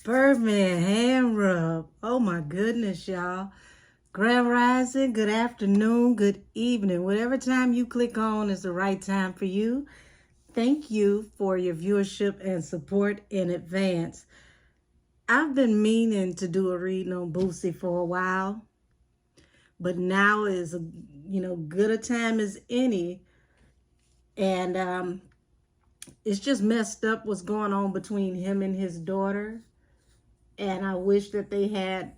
Birdman hand rub. Oh my goodness, y'all. Grand Rising, good afternoon, good evening. Whatever time you click on is the right time for you. Thank you for your viewership and support in advance. I've been meaning to do a reading on Boosie for a while, but now is good a time as any. And it's just messed up what's going on between him and his daughter. And I wish that they had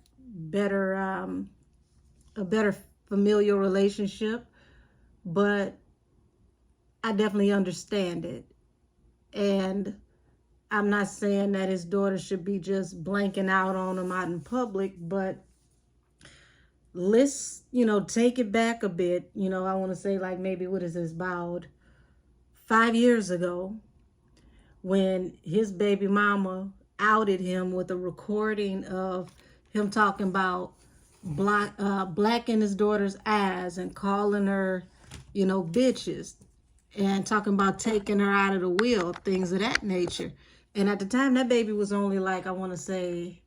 a better familial relationship, but I definitely understand it. And I'm not saying that his daughter should be just blanking out on him out in public, but let's, take it back a bit. I want to say, like, maybe what is this, about 5 years ago, when his baby mama outed him with a recording of him talking about black in his daughter's eyes and calling her, bitches, and talking about taking her out of the wheel, things of that nature. And at the time, that baby was only like, I want to say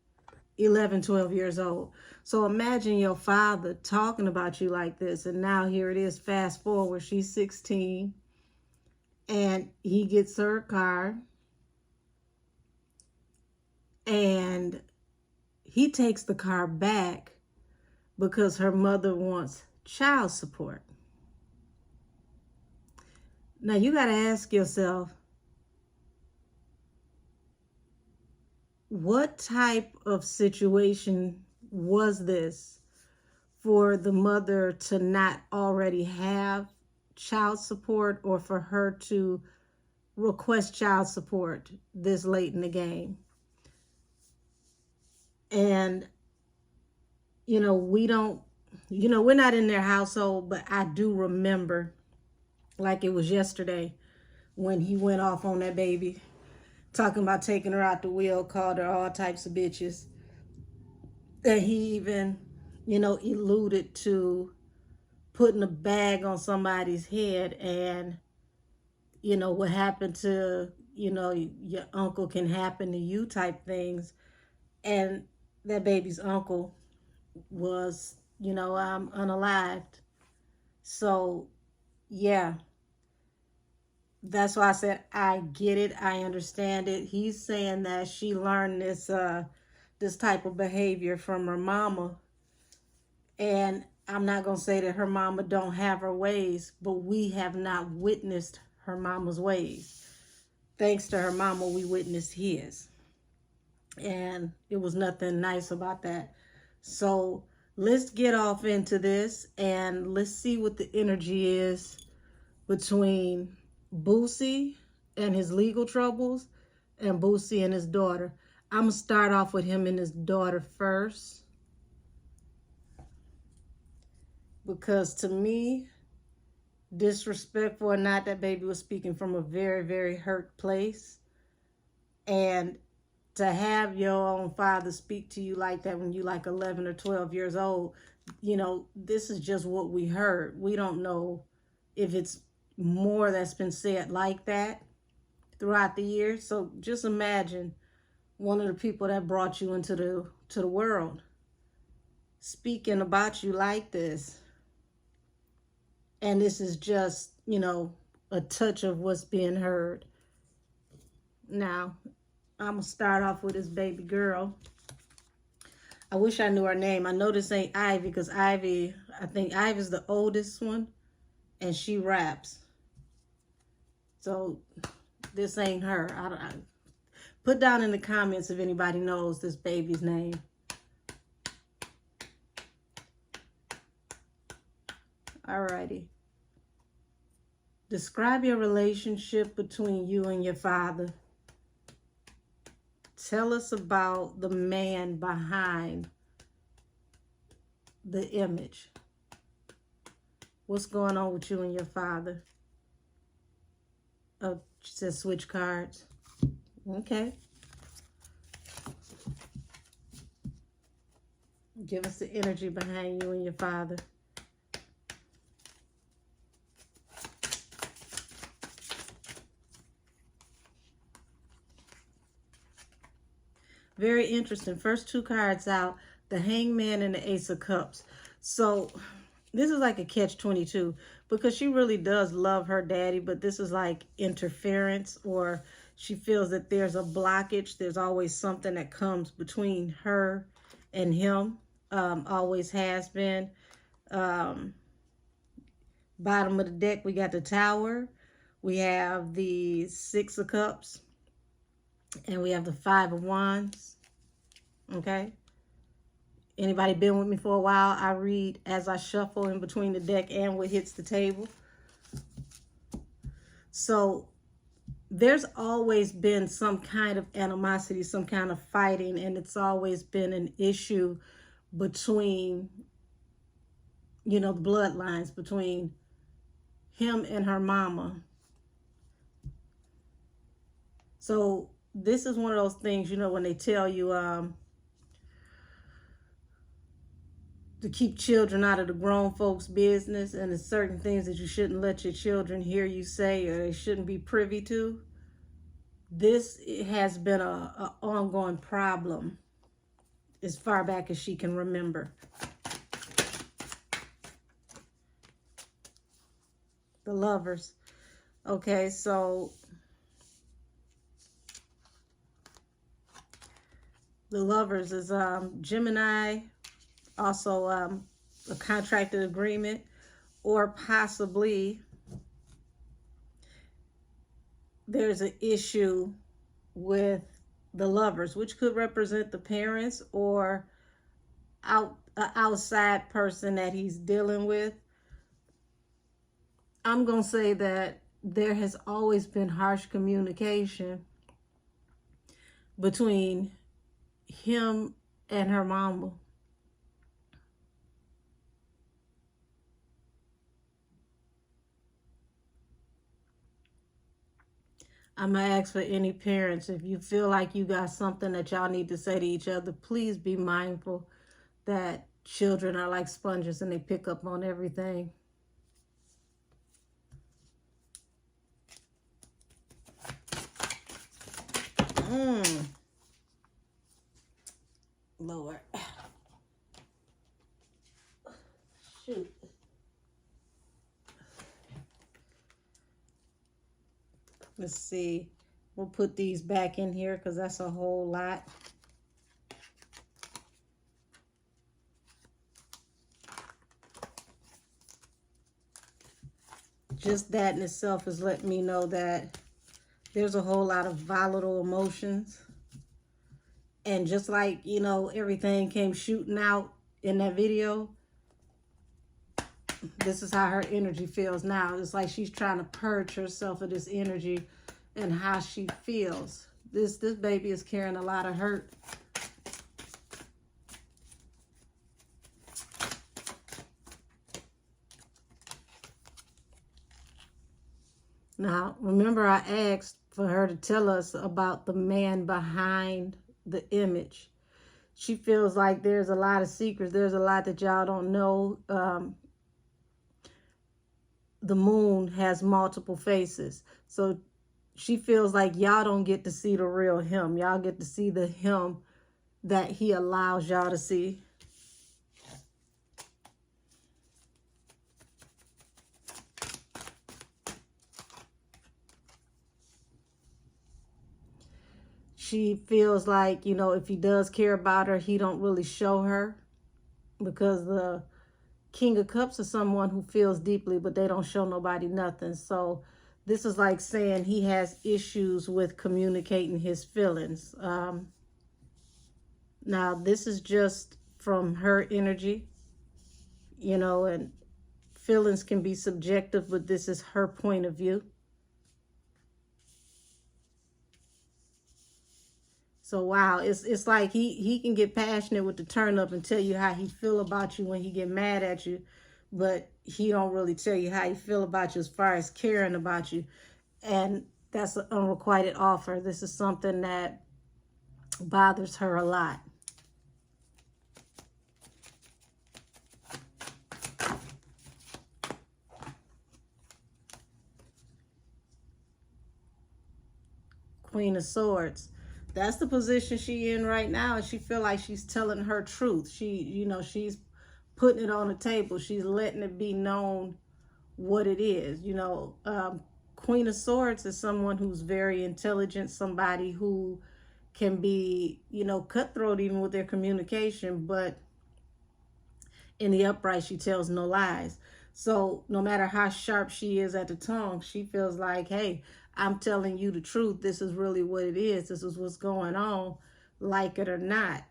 11, 12 years old. So imagine your father talking about you like this. And now here it is, fast forward, she's 16 and he gets her a car and he takes the car back because her mother wants child support. Now you got to ask yourself, what type of situation was this for the mother to not already have child support, or for her to request child support this late in the game? And we don't, we're not in their household, but I do remember like it was yesterday when he went off on that baby, talking about taking her out the wheel, called her all types of bitches. And he even, alluded to putting a bag on somebody's head and, what happened to, your uncle can happen to you type things. And that baby's uncle was, unalived. So, yeah, that's why I said I get it. I understand it. He's saying that she learned this type of behavior from her mama. And I'm not going to say that her mama don't have her ways, but we have not witnessed her mama's ways. Thanks to her mama, we witnessed his. And it was nothing nice about that. So let's get off into this and let's see what the energy is between Boosie and his legal troubles and Boosie and his daughter. I'm going to start off with him and his daughter first, because to me, disrespectful or not, that baby was speaking from a very, very hurt place. And to have your own father speak to you like that when you like 11 or 12 years old, this is just what we heard. We don't know if it's more that's been said like that throughout the years. So just imagine one of the people that brought you into the world speaking about you like this. And this is just, a touch of what's being heard. Now, I'm going to start off with his baby girl. I wish I knew her name. I know this ain't Ivy, because I think Ivy's the oldest one, and she raps. So this ain't her. I put down in the comments if anybody knows this baby's name. Alrighty. Describe your relationship between you and your father. Tell us about the man behind the image. What's going on with you and your father? Oh, she says switch cards. Okay. Give us the energy behind you and your father. Very interesting. First two cards out, the Hangman and the Ace of Cups. So this is like a catch-22 because she really does love her daddy, but this is like interference, or she feels that there's a blockage. There's always something that comes between her and him. Always has been. Bottom of the deck, we got the Tower. We have the Six of Cups. And we have the Five of Wands. Okay. Anybody been with me for a while? I read as I shuffle in between the deck and what hits the table. So there's always been some kind of animosity, some kind of fighting, and it's always been an issue between, you know, the bloodlines, between him and her mama. So this is one of those things, you know, when they tell you to keep children out of the grown folks' business, and there's certain things that you shouldn't let your children hear you say, or they shouldn't be privy to. This has been a ongoing problem as far back as she can remember. The Lovers. Okay, so the Lovers is Gemini, also a contracted agreement, or possibly there's an issue with the Lovers, which could represent the parents or an outside person that he's dealing with. I'm going to say that there has always been harsh communication between him and her mama. I'm going to ask for any parents, if you feel like you got something that y'all need to say to each other, please be mindful that children are like sponges and they pick up on everything. Lord. Shoot. Let's see. We'll put these back in here because that's a whole lot. Just that in itself is letting me know that there's a whole lot of volatile emotions. And just like, you know, everything came shooting out in that video, this is how her energy feels now. It's like she's trying to purge herself of this energy and how she feels. This baby is carrying a lot of hurt. Now, remember I asked for her to tell us about the man behind the image. She feels like there's a lot of secrets. There's a lot that y'all don't know. The moon has multiple faces. So she feels like y'all don't get to see the real him. Y'all get to see the him that he allows y'all to see. She feels like, you know, if he does care about her, he don't really show her, because the King of Cups is someone who feels deeply, but they don't show nobody nothing. So this is like saying he has issues with communicating his feelings. Now, this is just from her energy, you know, and feelings can be subjective, but this is her point of view. So, wow, it's like he can get passionate with the turn up and tell you how he feel about you when he get mad at you, but he don't really tell you how he feel about you as far as caring about you. And that's an unrequited offer. This is something that bothers her a lot. Queen of Swords. That's the position she in right now, and she feel like she's telling her truth. She's putting it on the table. She's letting it be known what it is. Queen of Swords is someone who's very intelligent, somebody who can be, cutthroat even with their communication, but in the upright, she tells no lies. So no matter how sharp she is at the tongue, she feels like, hey, I'm telling you the truth. This is really what it is. This is what's going on, like it or not.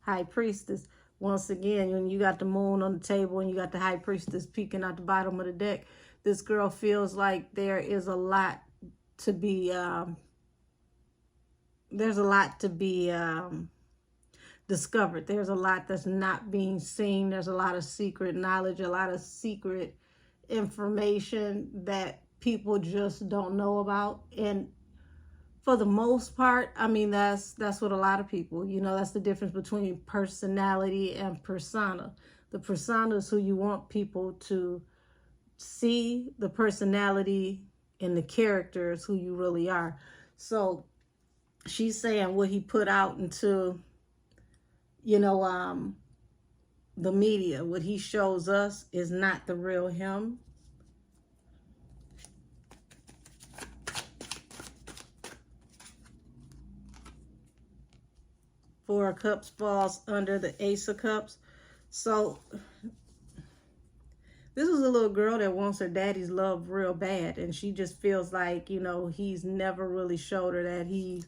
High Priestess. Once again, when you got the moon on the table and you got the High Priestess peeking out the bottom of the deck, this girl feels like there is a lot to be, there's a lot to be discovered. There's a lot that's not being seen. There's a lot of secret knowledge, a lot of secret information that people just don't know about. And for the most part, I mean, that's what a lot of people, that's the difference between personality and persona. The persona is who you want people to see. The personality and the character is who you really are. So she's saying what he put out into, the media, what he shows us is not the real him. Four of Cups falls under the Ace of Cups. So this is a little girl that wants her daddy's love real bad, and she just feels like, he's never really showed her that he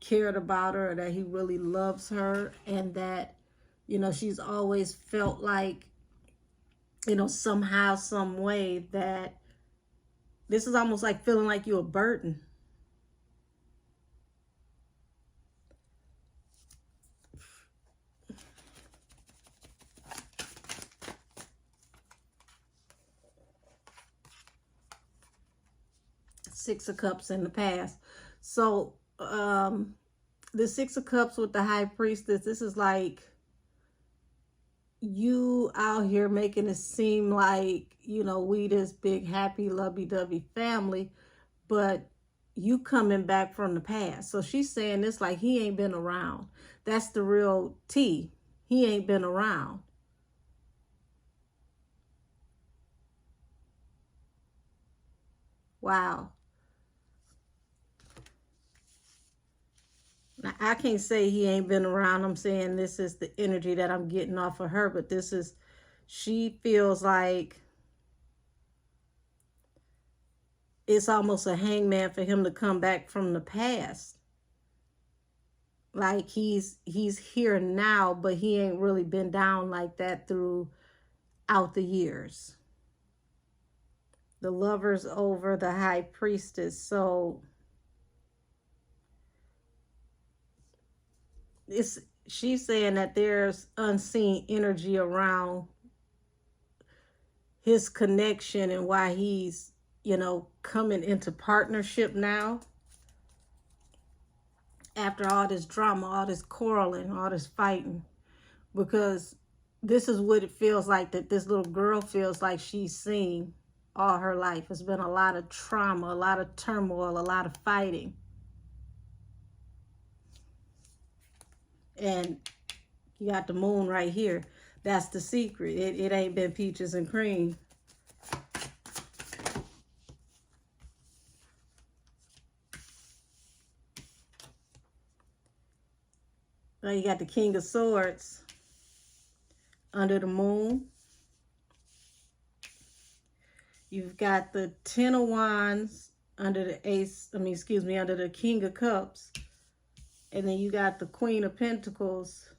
cared about her, or that he really loves her, and that, she's always felt like, somehow, some way that this is almost like feeling like you're a burden. Six of Cups in the past. So the Six of Cups with the High Priestess, this is like you out here making it seem like, we this big, happy, lovey-dovey family, but you coming back from the past. So she's saying this like he ain't been around. That's the real tea. He ain't been around. Wow. Now, I can't say he ain't been around. I'm saying this is the energy that I'm getting off of her, but she feels like it's almost a hangman for him to come back from the past. Like he's here now, but he ain't really been down like that throughout the years. The Lover's over the High Priestess. So she's saying that there's unseen energy around his connection and why he's, coming into partnership now. After all this drama, all this quarreling, all this fighting. Because this is what it feels like that this little girl feels like she's seen all her life. It's been a lot of trauma, a lot of turmoil, a lot of fighting. And you got the moon right here. That's the secret. It ain't been peaches and cream. Now you got the King of Swords under the moon. You've got the Ten of Wands under the under the King of Cups. And then you got the Queen of Pentacles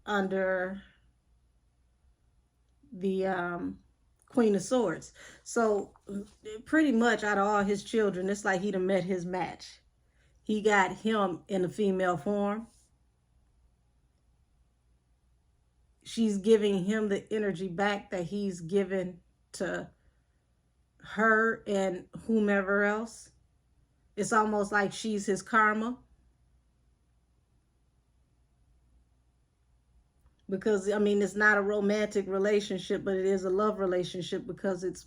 under the Queen of Swords. So pretty much out of all his children, it's like he done met his match. He got him in a female form. She's giving him the energy back that he's given to her and whomever else. It's almost like she's his karma. Because, it's not a romantic relationship, but it is a love relationship because it's,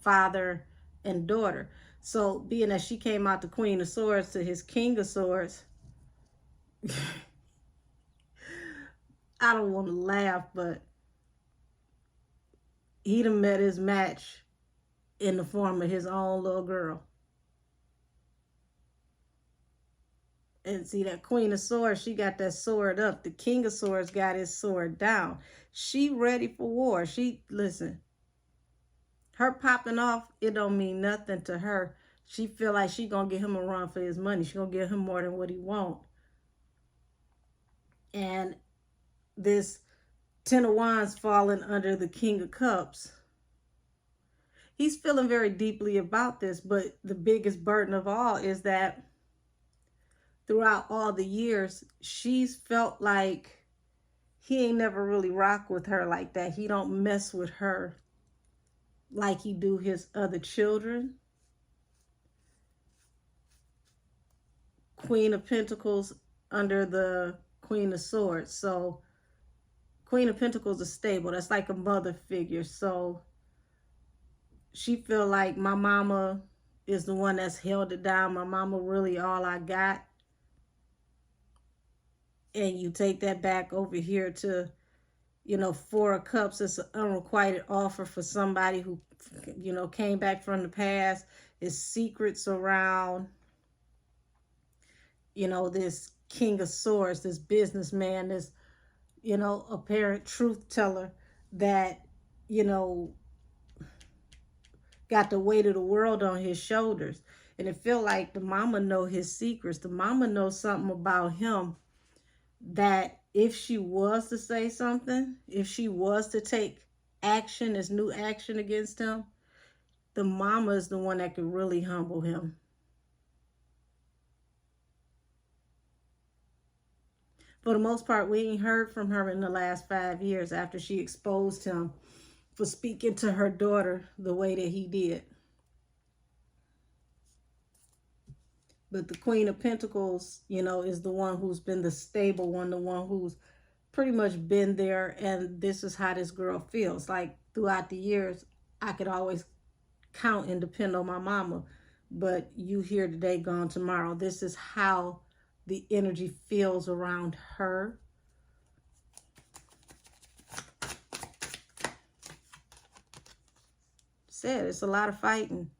father and daughter. So being that she came out the Queen of Swords to his King of Swords, I don't want to laugh, but he done met his match in the form of his own little girl. And see, that Queen of Swords, she got that sword up. The King of Swords got his sword down. She ready for war. Listen, her popping off, it don't mean nothing to her. She feel like she gonna get him a run for his money. She gonna give him more than what he want. And this Ten of Wands falling under the King of Cups, he's feeling very deeply about this, but the biggest burden of all is that throughout all the years, she's felt like he ain't never really rock with her like that. He don't mess with her like he do his other children. Queen of Pentacles under the Queen of Swords. So Queen of Pentacles is stable. That's like a mother figure. So she feel like my mama is the one that's held it down. My mama really all I got. And you take that back over here to, you know, Four of Cups. It's an unrequited offer for somebody who, you know, came back from the past. It's secrets around, you know, this King of Swords, this businessman, this, you know, apparent truth teller that, you know, got the weight of the world on his shoulders. And it feel like the mama know his secrets. The mama knows something about him that if she was to say something, if she was to take action, this new action against him, the mama is the one that could really humble him. For the most part, we ain't heard from her in the last 5 years after she exposed him for speaking to her daughter the way that he did. But the Queen of Pentacles, you know, is the one who's been the stable one, the one who's pretty much been there. And this is how this girl feels. Like throughout the years, I could always count and depend on my mama. But you here today, gone tomorrow. This is how the energy feels around her. Said it's a lot of fighting.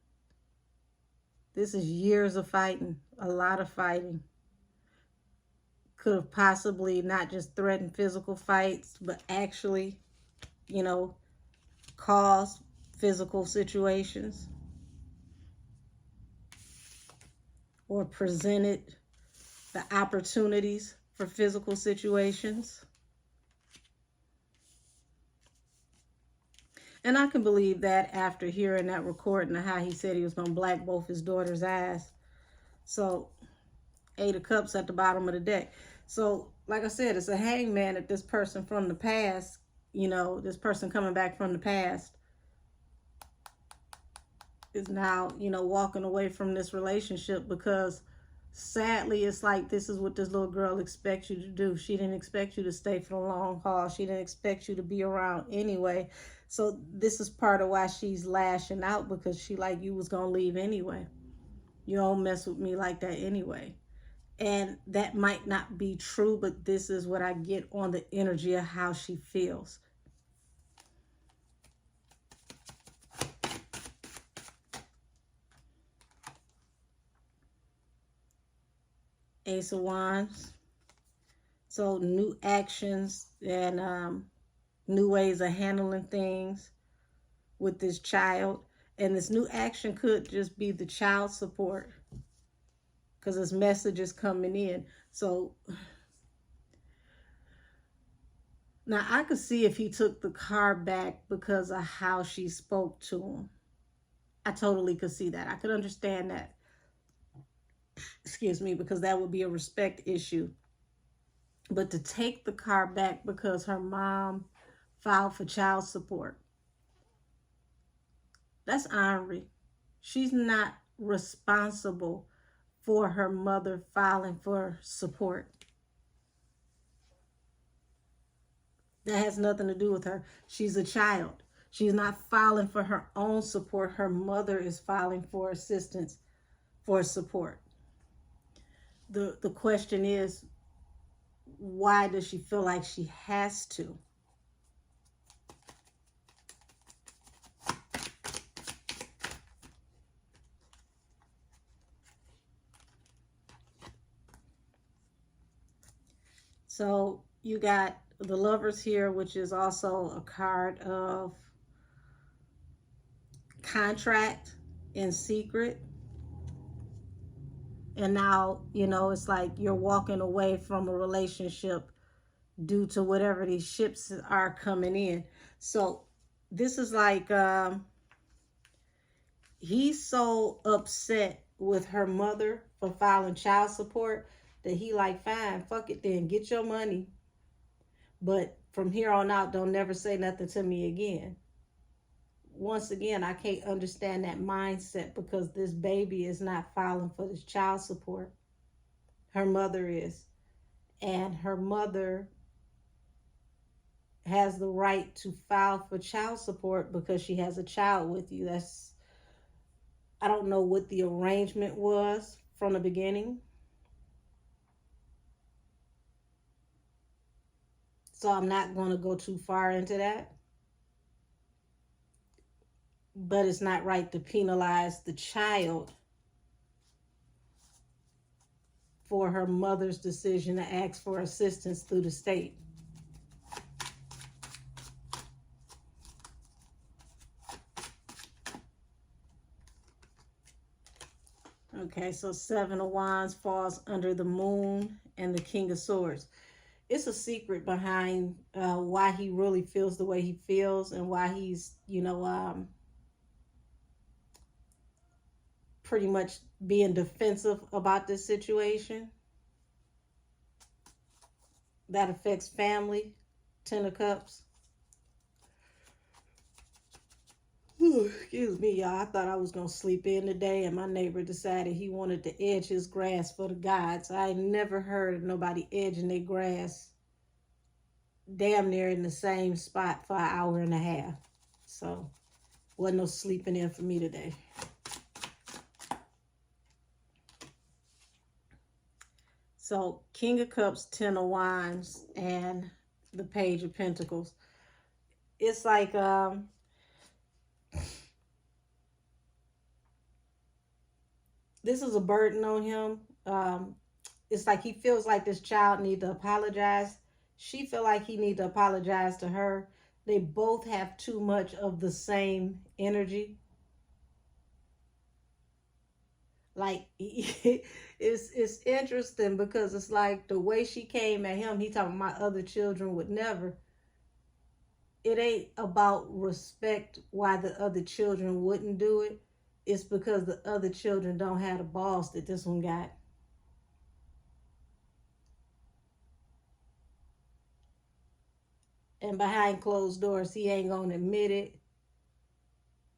This is years of fighting, a lot of fighting. Could have possibly not just threatened physical fights, but actually, you know, caused physical situations. Or presented the opportunities for physical situations. And I can believe that after hearing that recording of how he said he was going to black both his daughter's eyes. So, 8 of Cups at the bottom of the deck. So, like I said, it's a hangman that this person from the past, you know, this person coming back from the past is now, you know, walking away from this relationship because sadly, it's like this is what this little girl expects you to do. She didn't expect you to stay for the long haul. She didn't expect you to be around anyway. So this is part of why she's lashing out, because she like you was going to leave anyway. You don't mess with me like that anyway. And that might not be true, but this is what I get on the energy of how she feels. Ace of Wands. So new actions and new ways of handling things with this child. And this new action could just be the child support, because this message is coming in. So now I could see if he took the car back because of how she spoke to him. I totally could see that. I could understand that. Excuse me, because that would be a respect issue. But to take the car back because her mom filed for child support, that's ornery. She's not responsible for her mother filing for support. That has nothing to do with her. She's a child. She's not filing for her own support. Her mother is filing for assistance, for support. The question is, why does she feel like she has to? So you got the Lovers here, which is also a card of contract in secret. And now, you know, it's like you're walking away from a relationship due to whatever these ships are coming in. So this is like he's so upset with her mother for filing child support that he like, fine, fuck it then, get your money, but from here on out, don't never say nothing to me again. Once again, I can't understand that mindset, because this baby is not filing for this child support. Her mother is. And her mother has the right to file for child support because she has a child with you. That's, I don't know what the arrangement was from the beginning. So I'm not going to go too far into that. But it's not right to penalize the child for her mother's decision to ask for assistance through the state. Okay, so Seven of Wands falls under the Moon and the King of Swords. It's a secret behind why he really feels the way he feels, and why he's, you know, pretty much being defensive about this situation. That affects family. Ten of Cups. Excuse me, y'all. I thought I was going to sleep in today, and my neighbor decided he wanted to edge his grass for the gods. I never heard of nobody edging their grass damn near in the same spot for an hour and a half. So, wasn't no sleeping in for me today. So, King of Cups, Ten of Wands, and the Page of Pentacles. It's like, this is a burden on him. It's like he feels like this child needs to apologize. She feel like he needs to apologize to her. They both have too much of the same energy. Like, it's interesting, because it's like the way she came at him, he talking my other children would never. It ain't about respect why the other children wouldn't do it. It's because the other children don't have the balls that this one got. And behind closed doors, he ain't gonna admit it,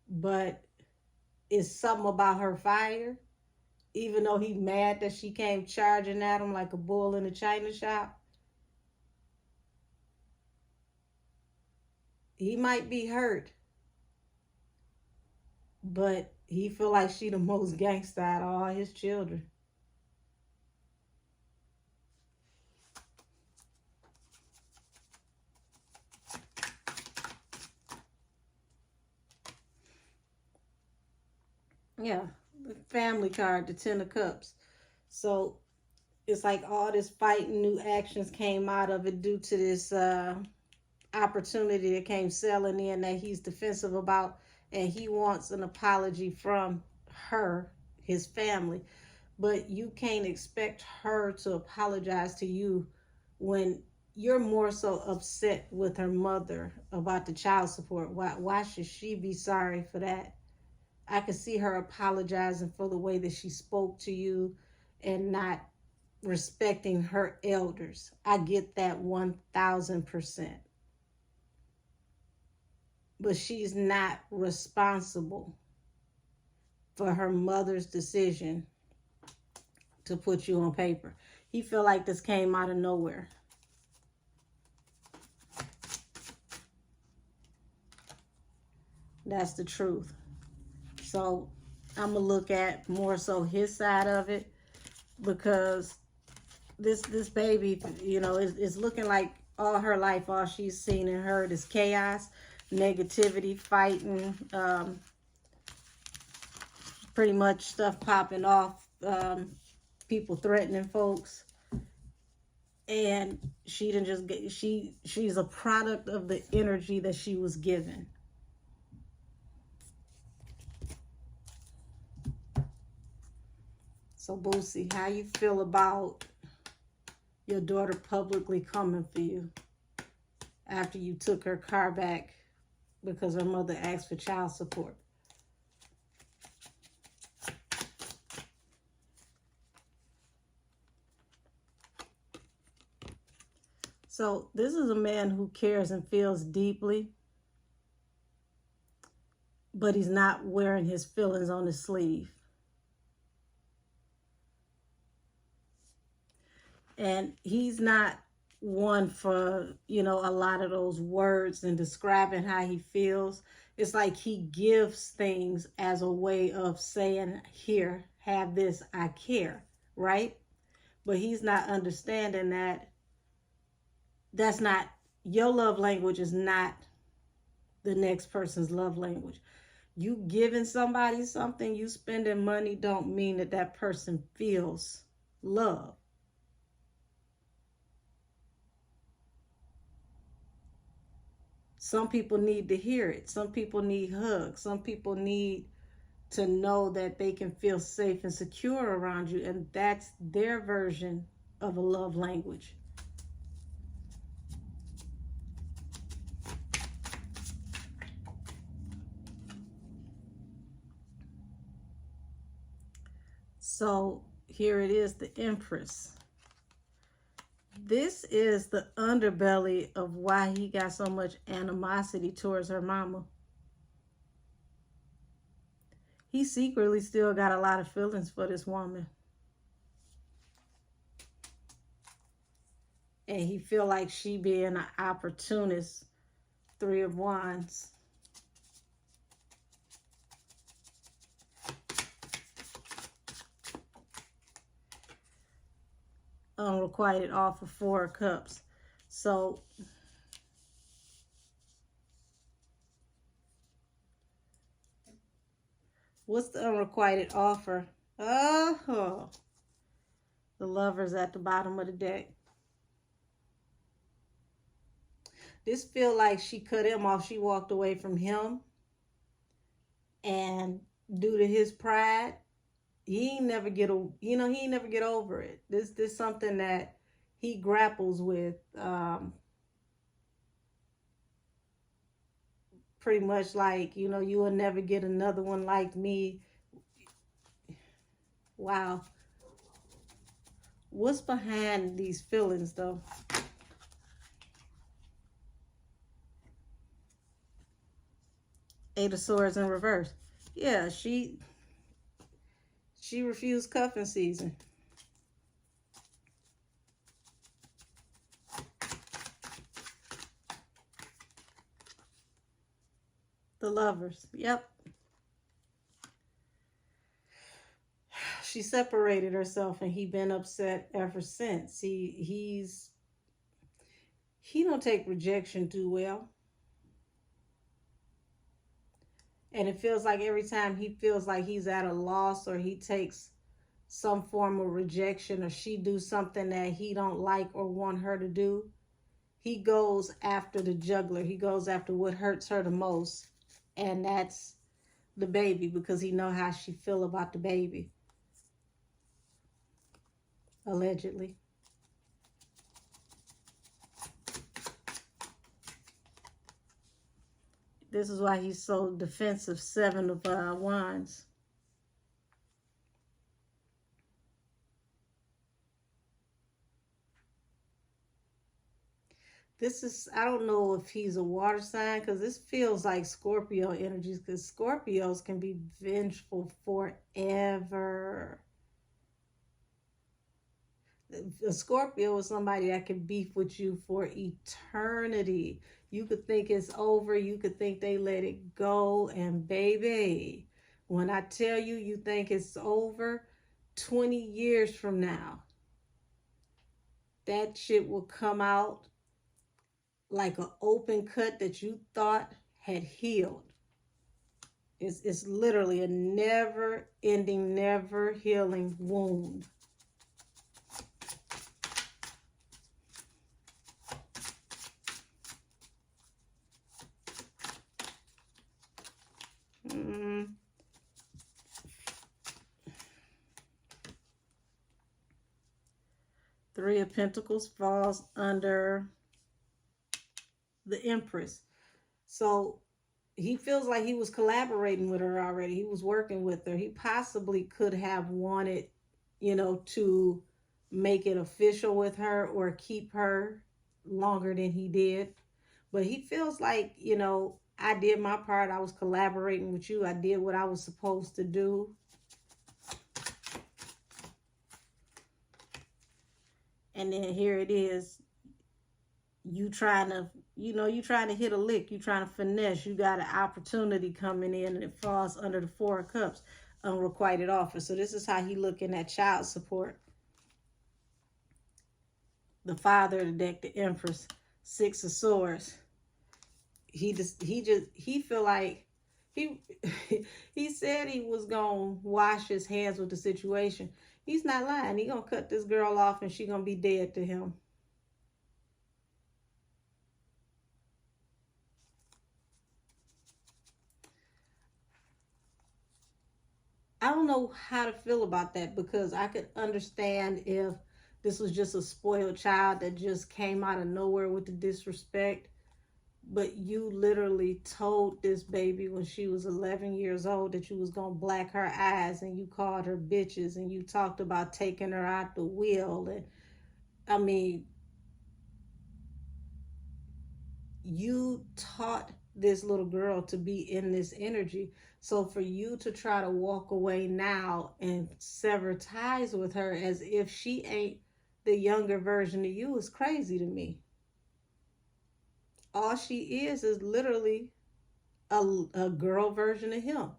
but it's something about her fire. Even though he mad that she came charging at him like a bull in a china shop, he might be hurt, but he feel like she the most gangsta out of all his children. Yeah, the family card, the Ten of Cups. So it's like all this fighting, new actions came out of it due to this opportunity that came selling in that he's defensive about, and he wants an apology from her, his family. But you can't expect her to apologize to you when you're more so upset with her mother about the child support. Why should she be sorry for that? I could see her apologizing for the way that she spoke to you and not respecting her elders. I get that 1000%. But she's not responsible for her mother's decision to put you on paper. He feel like this came out of nowhere. That's the truth. So I'm gonna look at more so his side of it, because this baby, is looking like all her life, all she's seen and heard is chaos, negativity, fighting, pretty much stuff popping off, people threatening folks. And she didn't just get, she's a product of the energy that she was given. So Boosie, how you feel about your daughter publicly coming for you after you took her car back because her mother asked for child support? So this is a man who cares and feels deeply, but he's not wearing his feelings on his sleeve. And he's not one for, a lot of those words and describing how he feels. It's like he gives things as a way of saying, here, have this, I care, right? But he's not understanding that that's not, your love language is not the next person's love language. You giving somebody something, you spending money, don't mean that that person feels love. Some people need to hear it. Some people need hugs. Some people need to know that they can feel safe and secure around you. And that's their version of a love language. So here it is, the Empress. This is the underbelly of why he got so much animosity towards her mama. He secretly still got a lot of feelings for this woman. And he feel like she being an opportunist. Three of Wands. Unrequited offer, Four of Cups. So what's the unrequited offer? Oh, the Lovers at the bottom of the deck. This feel like she cut him off. She walked away from him, and due to his pride, he ain't never get over it. This something that he grapples with, pretty much like, you will never get another one like me. Wow. What's behind these feelings though? Eight of Swords in reverse. Yeah, she refused cuffing season. The Lovers. Yep. She separated herself and he been upset ever since. He don't take rejection too well. And it feels like every time he feels like he's at a loss, or he takes some form of rejection, or she do something that he don't like or want her to do, he goes after the juggler. He goes after what hurts her the most. And that's the baby, because he know how she feel about the baby. Allegedly. This is why he's so defensive. Seven of Wands. This is, I don't know if he's a water sign, because this feels like Scorpio energies, because Scorpios can be vengeful forever. a Scorpio is somebody that can beef with you for eternity. You could think it's over. You could think they let it go. And baby, when I tell you, you think it's over, 20 years from now, that shit will come out like an open cut that you thought had healed. It's literally a never ending, never healing wound. Three of Pentacles falls under the Empress. So he feels like he was collaborating with her already. He was working with her. He possibly could have wanted, to make it official with her or keep her longer than he did. But he feels like, I did my part. I was collaborating with you. I did what I was supposed to do. And then here it is. You trying to hit a lick. You trying to finesse. You got an opportunity coming in and it falls under the Four of Cups. Unrequited offer. So this is how he looking at child support. The father of the deck, the Empress, Six of Swords. He feel like he said he was gonna wash his hands with the situation. He's not lying. He gonna cut this girl off and she gonna be dead to him. I don't know how to feel about that, because I could understand if this was just a spoiled child that just came out of nowhere with the disrespect. But you literally told this baby when she was 11 years old that you was going to black her eyes, and you called her bitches, and you talked about taking her out the wheel. And I mean, you taught this little girl to be in this energy. So for you to try to walk away now and sever ties with her as if she ain't the younger version of you is crazy to me. All she is literally a girl version of him.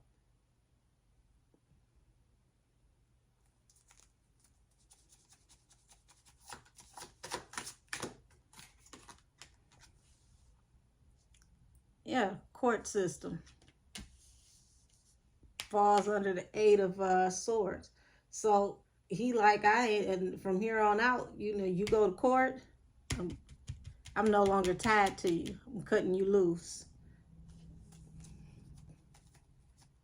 Yeah, court system. Falls under the Eight of Swords. So he like, and from here on out, you go to court, I'm no longer tied to you. I'm cutting you loose.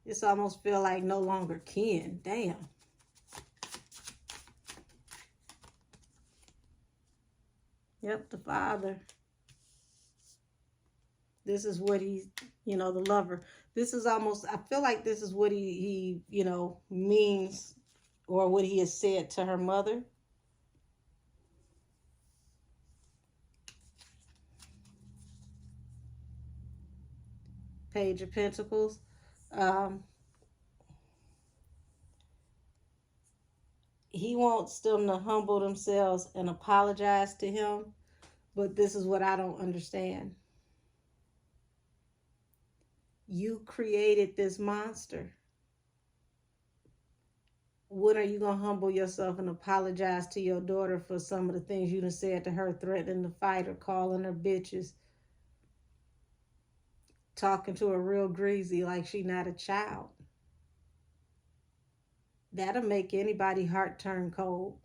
It's almost feel like no longer kin. Damn. Yep, the father. This is what he's, the lover. This is almost, I feel like this is what he means, or what he has said to her mother. Page of Pentacles. He wants them to humble themselves and apologize to him, but this is what I don't understand. You created this monster. When are you going to humble yourself and apologize to your daughter for some of the things you done said to her, threatening to fight her, calling her bitches, talking to her real greasy like she not a child? That'll make anybody heart turn cold.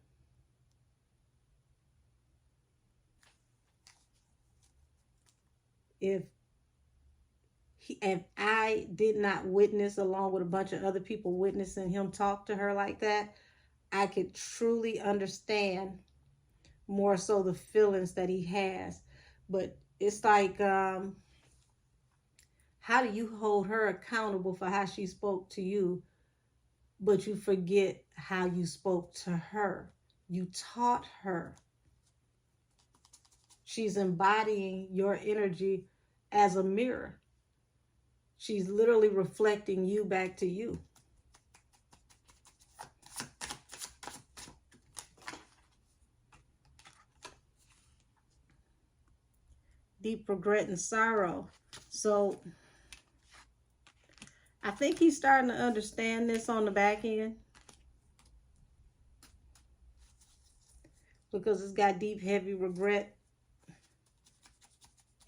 If I did not witness, along with a bunch of other people witnessing him talk to her like that, I could truly understand more so the feelings that he has. But it's like, how do you hold her accountable for how she spoke to you, but you forget how you spoke to her? You taught her. She's embodying your energy as a mirror. She's literally reflecting you back to you. deep regret and sorrow. So I think he's starting to understand this on the back end, because it's got deep, heavy regret.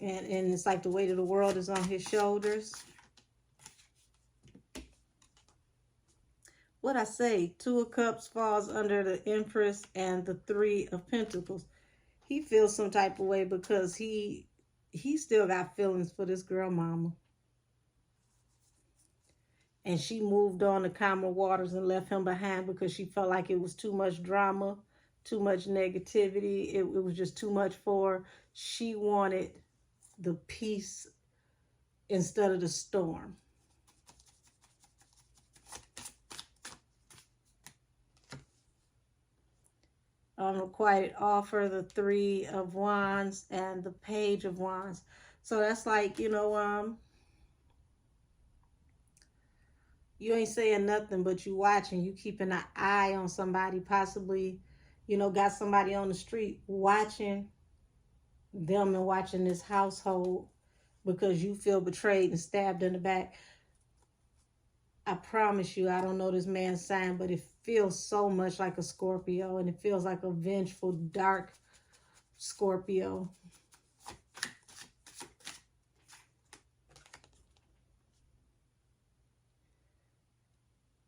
And it's like the weight of the world is on his shoulders. What I say, Two of Cups falls under the Empress and the Three of Pentacles. He feels some type of way because he still got feelings for this girl mama. And she moved on to calmer waters and left him behind because she felt like it was too much drama, too much negativity. It was just too much for her. She wanted the peace instead of the storm. Unrequited offer, the Three of Wands and the Page of Wands. So that's like, you ain't saying nothing, but you watching, you keeping an eye on somebody, possibly, got somebody on the street watching them and watching this household because you feel betrayed and stabbed in the back. I promise you, I don't know this man's sign, but it feels so much like a Scorpio, and it feels like a vengeful, dark Scorpio.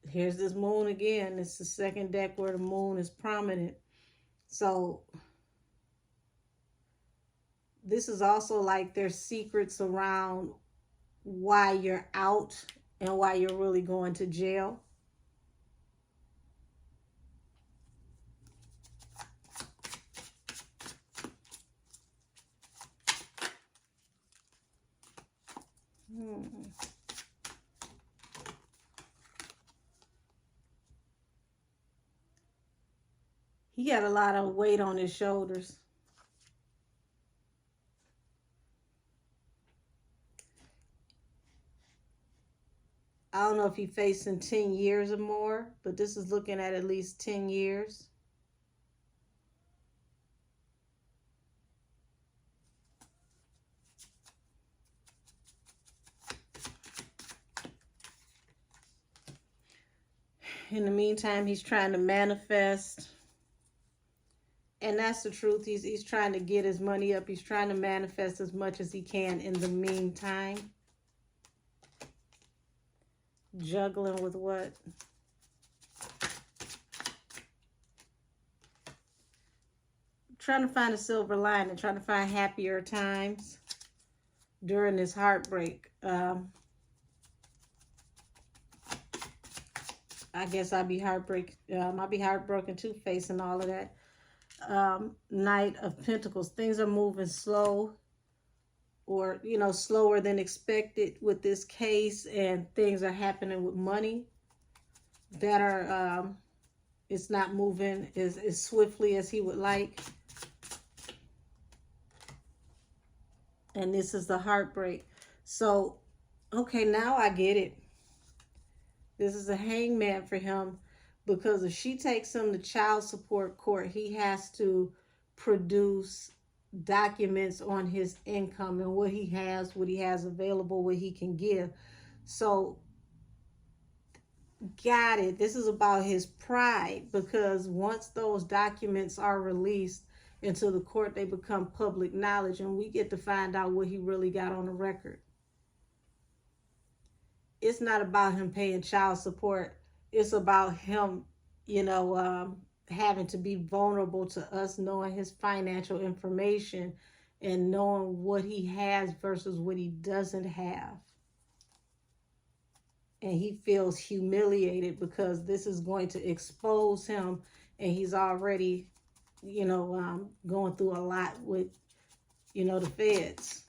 Here's this moon again. It's the second deck where the moon is prominent. So this is also like there's secrets around why you're out and why you're really going to jail. He got a lot of weight on his shoulders. I don't know if he's facing 10 years or more, but this is looking at least 10 years. In the meantime, he's trying to manifest. And that's the truth. He's trying to get his money up. He's trying to manifest as much as he can in the meantime. Juggling with what? Trying to find a silver lining, trying to find happier times during this heartbreak. I guess I'll be heartbroken too, facing all of that. Knight of Pentacles. Things are moving slow, or slower than expected with this case, and things are happening with money that are it's not moving as swiftly as he would like. And this is the heartbreak. So okay, now I get it. This is a hangman for him, because if she takes him to child support court, he has to produce documents on his income and what he has available, what he can give. So got it. This is about his pride, because once those documents are released into the court, they become public knowledge, and we get to find out what he really got on the record. It's not about him paying child support. It's about him, having to be vulnerable to us, knowing his financial information and knowing what he has versus what he doesn't have. And he feels humiliated because this is going to expose him, and he's already, going through a lot with, the feds.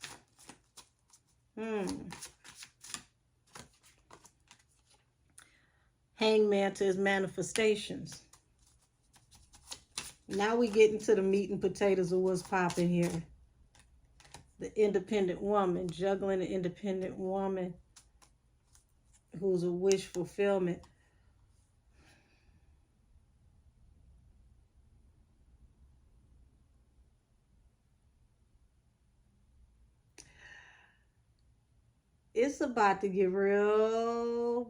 Hangman to his manifestations. Now we get into the meat and potatoes of what's popping here. The independent woman, juggling the independent woman who's a wish fulfillment. It's about to get real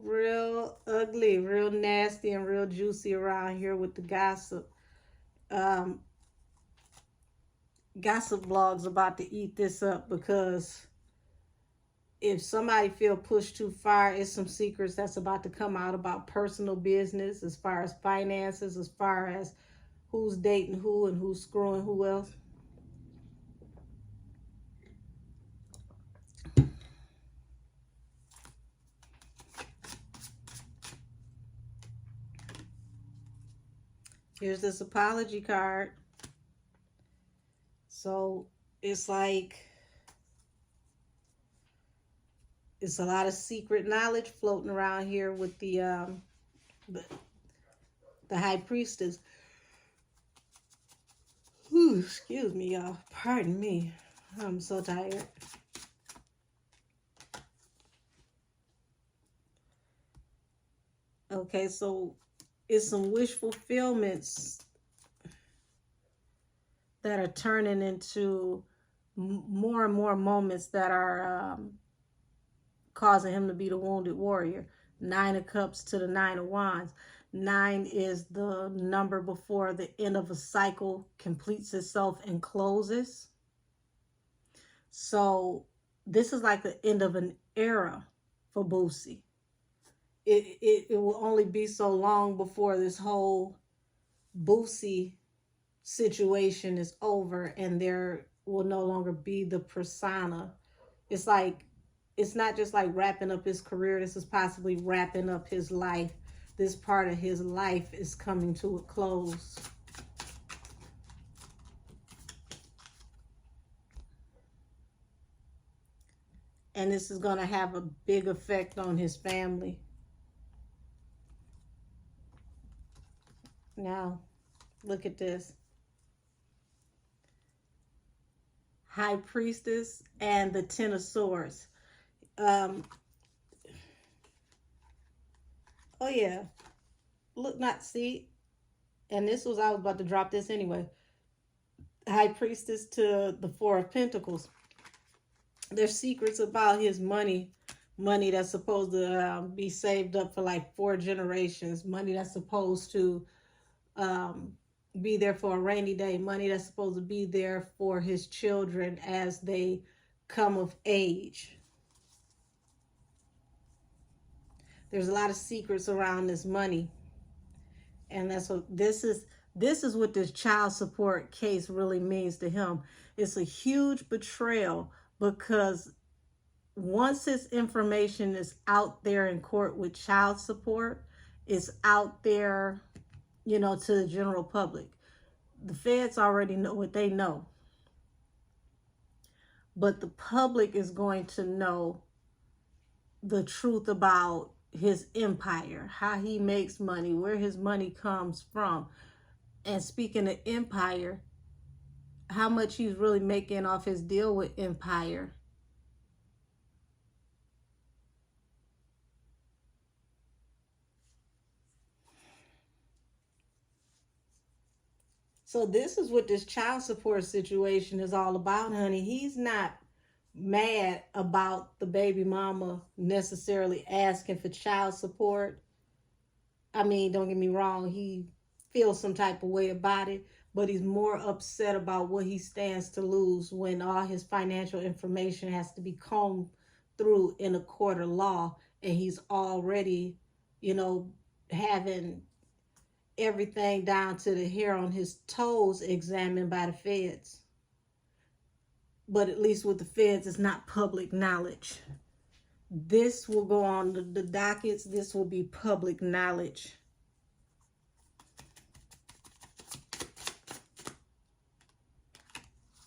ugly, real nasty, and real juicy around here with the gossip. Um, Gossip blogs about to eat this up because if somebody feel pushed too far, it's some secrets that's about to come out about personal business, as far as finances, as far as who's dating who and who's screwing who else. Here's this apology card. So it's like it's a lot of secret knowledge floating around here with the, the high priestess. Ooh, excuse me, y'all. Pardon me. I'm so tired. Okay, so it's some wish fulfillments that are turning into more and more moments that are causing him to be the wounded warrior. 9 of Cups to the 9 of Wands. 9 is the number before the end of a cycle completes itself and closes. So this is like the end of an era for Boosie. It will only be so long before this whole Boosie situation is over and there will no longer be the persona. It's like, it's not just like wrapping up his career. This is possibly wrapping up his life. This part of his life is coming to a close. And this is going to have a big effect on his family. Now, look at this. High Priestess and the 10 of Swords. Oh yeah. Look, not see. And this was, I was about to drop this anyway. High Priestess to the 4 of Pentacles. There's secrets about his money that's supposed to be saved up for like 4 generations, money that's supposed to be there for a rainy day, money that's supposed to be there for his children as they come of age. There's a lot of secrets around this money, and that's what this is what this child support case really means to him. It's a huge betrayal because once his information is out there in court with child support, it's out there, you know, to the general public. The feds already know what they know. But the public is going to know the truth about his empire, how he makes money, where his money comes from. And speaking of empire, how much he's really making off his deal with Empire. So this is what this child support situation is all about, honey. He's not mad about the baby mama necessarily asking for child support. I mean, don't get me wrong, he feels some type of way about it, but he's more upset about what he stands to lose when all his financial information has to be combed through in a court of law, and he's already, you know, having everything down to the hair on his toes examined by the feds. But at least with the feds, it's not public knowledge. This will go on the dockets. This will be public knowledge.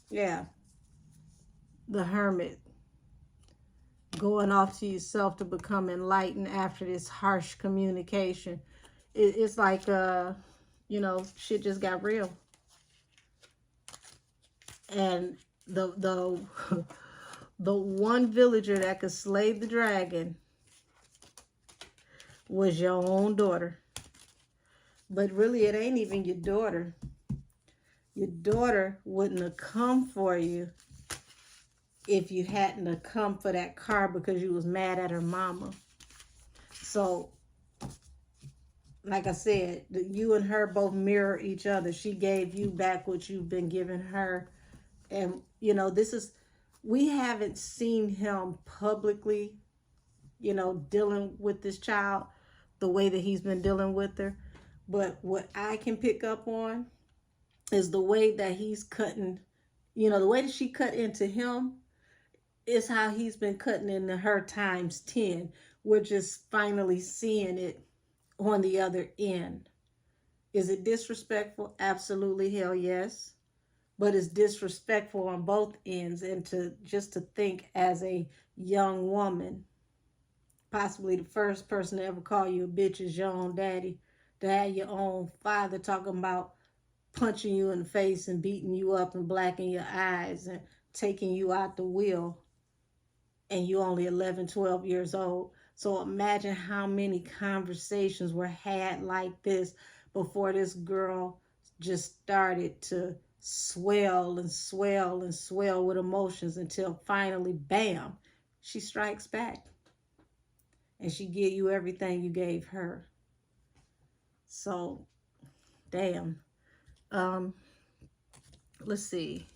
Yeah. The Hermit. Going off to yourself to become enlightened after this harsh communication. It's like, you know, shit just got real. And the one villager that could slay the dragon was your own daughter. But really, it ain't even your daughter. Your daughter wouldn't have come for you if you hadn't have come for that car because you was mad at her mama. So, like I said, you and her both mirror each other. She gave you back what you've been giving her. And, you know, we haven't seen him publicly, you know, dealing with this child the way that he's been dealing with her. But what I can pick up on is the way that he's cutting, you know, the way that she cut into him is how he's been cutting into her times 10. We're just finally seeing it on the other end. Is it disrespectful? Absolutely, hell yes. But it's disrespectful on both ends. And to think as a young woman, possibly the first person to ever call you a bitch is your own daddy, to have your own father talking about punching you in the face and beating you up and blacking your eyes and taking you out the wheel, and you only 11, 12 years old. So imagine how many conversations were had like this before this girl just started to swell and swell and swell with emotions until finally, bam, she strikes back. And she give you everything you gave her. So, damn. Let's see.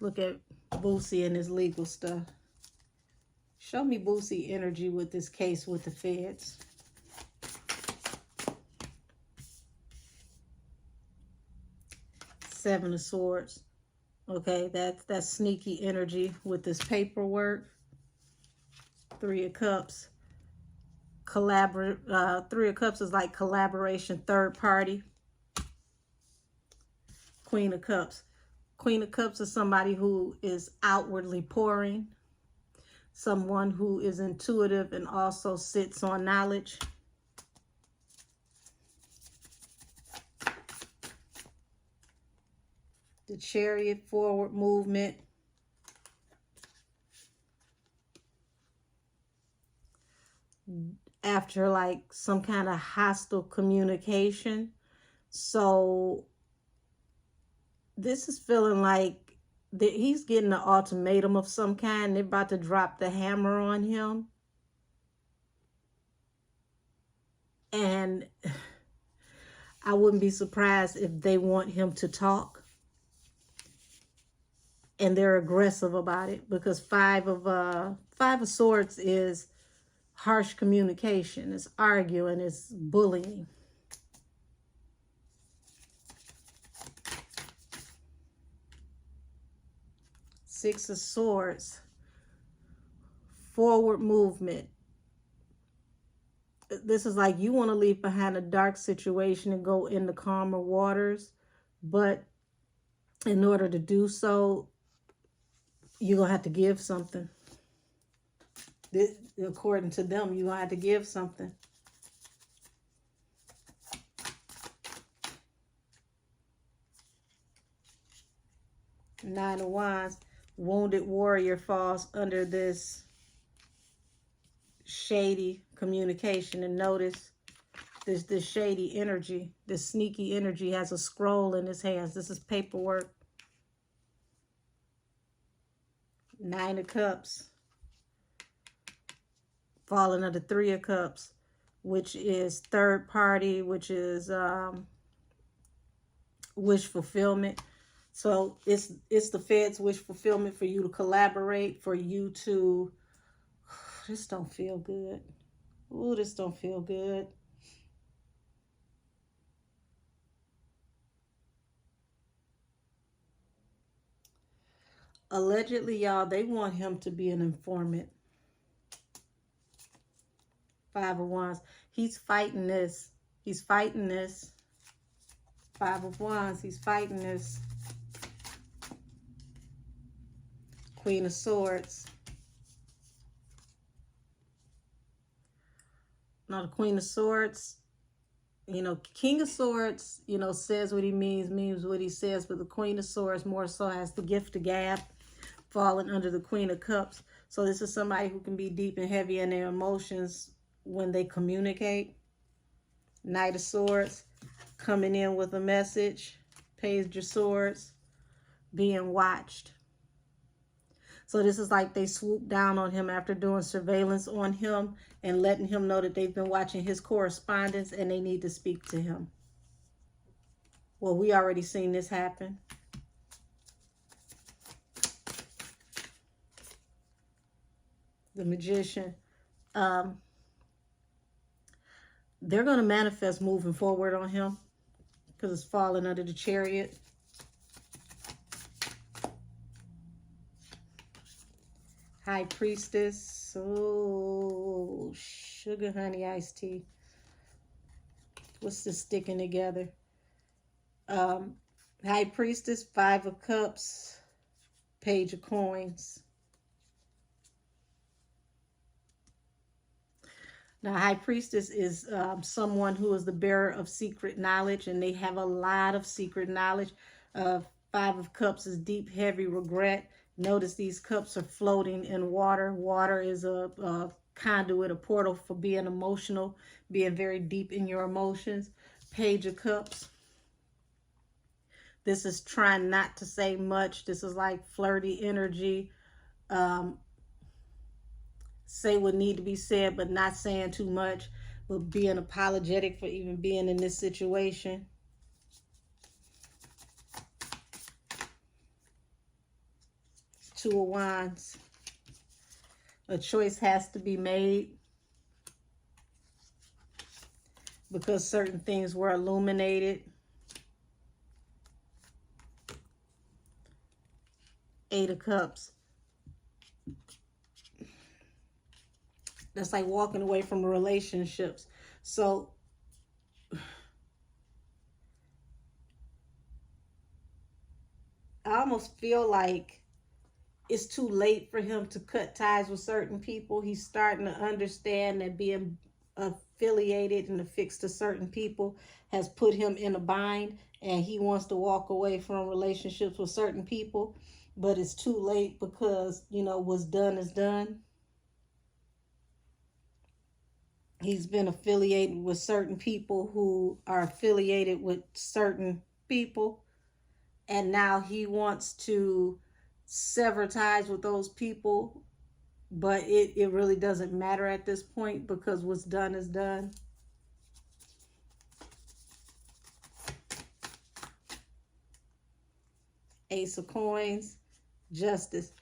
Look at Boosie and his legal stuff. Show me Boosie energy with this case with the feds. Seven of Swords. Okay, that's sneaky energy with this paperwork. Three of Cups. Three of Cups is like collaboration, third party. Queen of Cups. Queen of Cups is somebody who is outwardly pouring. Someone who is intuitive and also sits on knowledge. The Chariot, forward movement. After like some kind of hostile communication. So this is feeling like that he's getting an ultimatum of some kind. They're about to drop the hammer on him. And I wouldn't be surprised if they want him to talk. And they're aggressive about it, because Five of Swords is harsh communication. It's arguing. It's bullying. Six of Swords. Forward movement. This is like you want to leave behind a dark situation and go into calmer waters. But in order to do so, you're going to have to give something. According to them, you're going to have to give something. Nine of Wands. Wounded warrior falls under this shady communication. And notice this shady energy, this sneaky energy has a scroll in his hands. This is paperwork. Nine of Cups. Falling under Three of Cups, which is third party, which is wish fulfillment. So it's the feds' wish fulfillment for you to collaborate, for you to, this don't feel good. Ooh, this don't feel good. Allegedly, y'all, they want him to be an informant. Five of Wands. He's fighting this. He's fighting this. Five of Wands. He's fighting this. Queen of Swords. Now the Queen of Swords, you know, King of Swords, you know, says what he means what he says. But the Queen of Swords more so has the gift of gab, falling under the Queen of Cups. So this is somebody who can be deep and heavy in their emotions when they communicate. Knight of Swords, coming in with a message. Page of Swords, being watched. So this is like they swooped down on him after doing surveillance on him and letting him know that they've been watching his correspondence and they need to speak to him. Well, we already seen this happen. The Magician. They're going to manifest moving forward on him because it's falling under the Chariot. High Priestess. Oh, sugar, honey, iced tea. What's this sticking together? High Priestess, 5 of Cups, Page of Coins. Now, High Priestess is someone who is the bearer of secret knowledge, and they have a lot of secret knowledge. 5 of Cups is deep, heavy regret. Notice these cups are floating in water. Water is a conduit, a portal for being emotional, being very deep in your emotions. Page of Cups. This is trying not to say much. This is like flirty energy. Say what need to be said, but not saying too much, but being apologetic for even being in this situation. Two of Wands. A choice has to be made because certain things were illuminated. 8 of Cups. That's like walking away from relationships. So I almost feel like it's too late for him to cut ties with certain people. He's starting to understand that being affiliated and affixed to certain people has put him in a bind, and he wants to walk away from relationships with certain people, but it's too late because, you know, what's done is done. He's been affiliated with certain people who are affiliated with certain people, and now he wants to sever ties with those people, but it really doesn't matter at this point because what's done is done. Ace of Coins, Justice.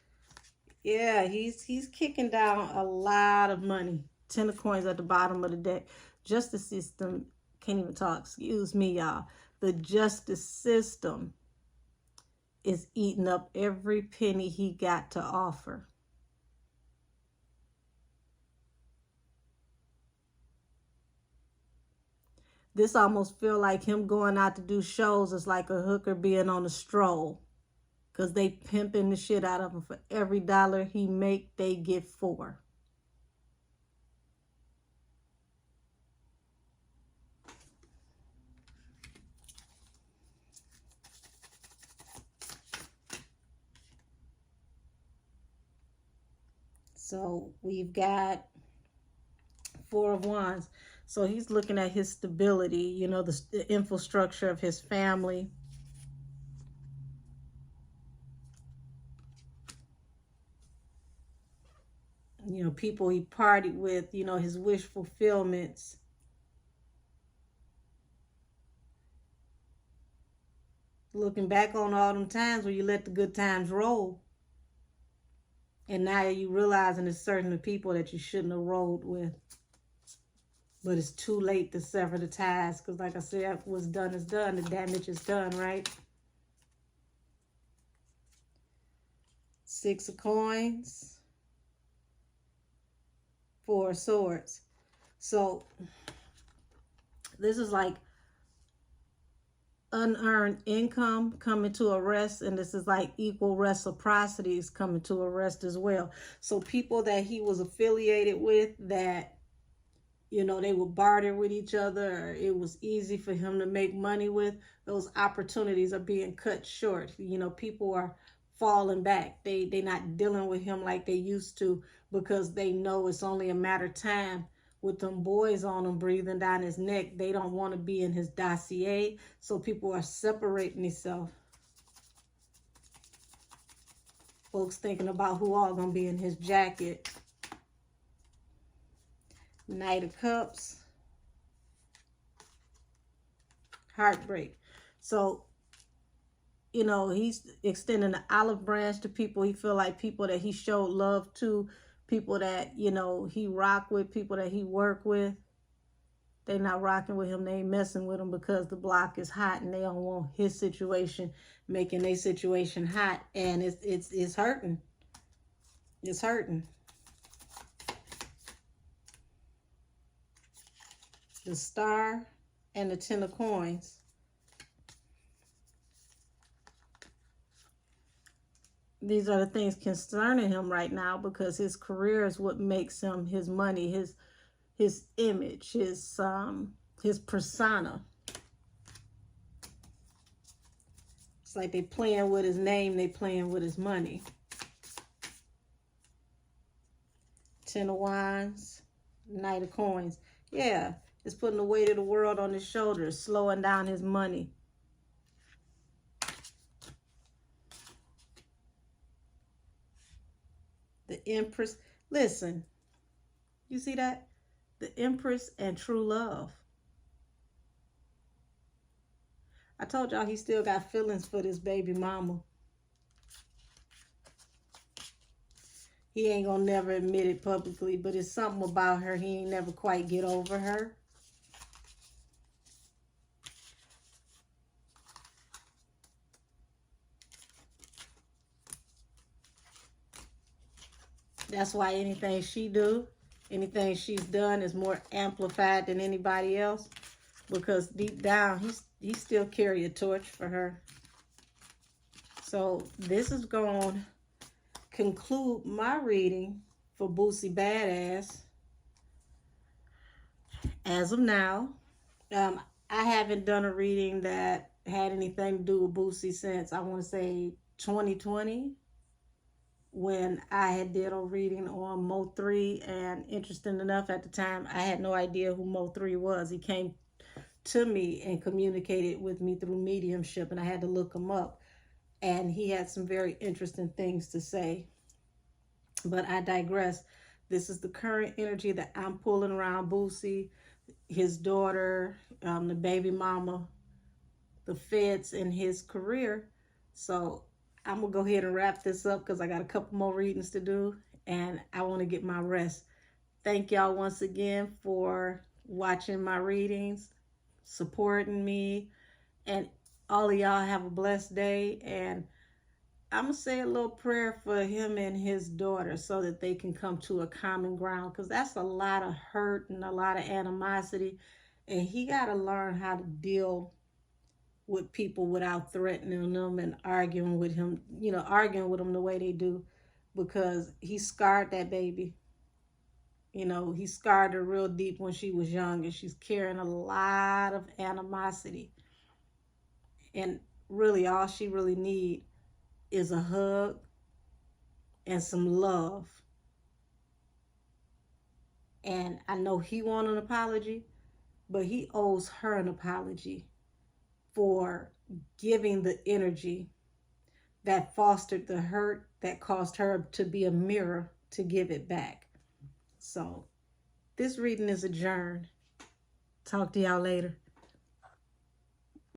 Yeah, he's kicking down a lot of money. 10 of Coins at the bottom of the deck. Justice system, can't even talk, excuse me, y'all. The justice system is eating up every penny he got to offer. This almost feel like him going out to do shows is like a hooker being on a stroll, because they pimping the shit out of him. For every dollar he make, they get 4. So we've got 4 of Wands. So he's looking at his stability, you know, the infrastructure of his family. You know, people he partied with, you know, his wish fulfillments. Looking back on all them times where you let the good times roll. And now you realizing there's certain people that you shouldn't have rolled with. But it's too late to sever the ties. Because like I said, what's done is done. The damage is done, right? 6 of Coins. 4 of Swords. So this is like unearned income coming to a rest, and this is like equal reciprocity is coming to a rest as well. So people that he was affiliated with that, you know, they would barter with each other, or it was easy for him to make money with, those opportunities are being cut short. You know, people are falling back. They're not dealing with him like they used to because they know it's only a matter of time. With them boys on him breathing down his neck, they don't want to be in his dossier. So people are separating themselves. Folks thinking about who all gonna be in his jacket. Knight of Cups. Heartbreak. So, you know, he's extending the olive branch to people he feel like, people that he showed love to, people that, you know, he rock with, people that he work with. They not rocking with him, they ain't messing with him because the block is hot and they don't want his situation making their situation hot, and it's hurting. It's hurting. The Star and the Ten of Coins. These are the things concerning him right now, because his career is what makes him, his money, his image, his persona. It's like they playing with his name, they playing with his money. Ten of Wands, Knight of Coins. Yeah, it's putting the weight of the world on his shoulders, slowing down his money. The Empress. Listen, you see that? The Empress and true love. I told y'all he still got feelings for this baby mama. He ain't gonna never admit it publicly, but it's something about her. He ain't never quite get over her. That's why anything she do, anything she's done is more amplified than anybody else, because deep down he still carry a torch for her. So this is going to conclude my reading for Boosie Badass. As of now, I haven't done a reading that had anything to do with Boosie since, I want to say, 2020, when I had did a reading on Mo3. And interesting enough, at the time I had no idea who Mo3 was. He came to me and communicated with me through mediumship, and I had to look him up, and he had some very interesting things to say. But I digress. This is the current energy that I'm pulling around Boosie, his daughter, the baby mama, the feds, in his career. So I'm gonna go ahead and wrap this up because I got a couple more readings to do and I want to get my rest. Thank y'all once again for watching my readings, supporting me, and all of y'all have a blessed day. And I'm gonna say a little prayer for him and his daughter so that they can come to a common ground, because that's a lot of hurt and a lot of animosity, and he got to learn how to deal with people without threatening them and arguing with him, you know, arguing with them the way they do, because he scarred that baby. You know, he scarred her real deep when she was young, and she's carrying a lot of animosity. And really, all she really needs is a hug and some love. And I know he wants an apology, but he owes her an apology for giving the energy that fostered the hurt that caused her to be a mirror to give it back. So this reading is adjourned. Talk to y'all later.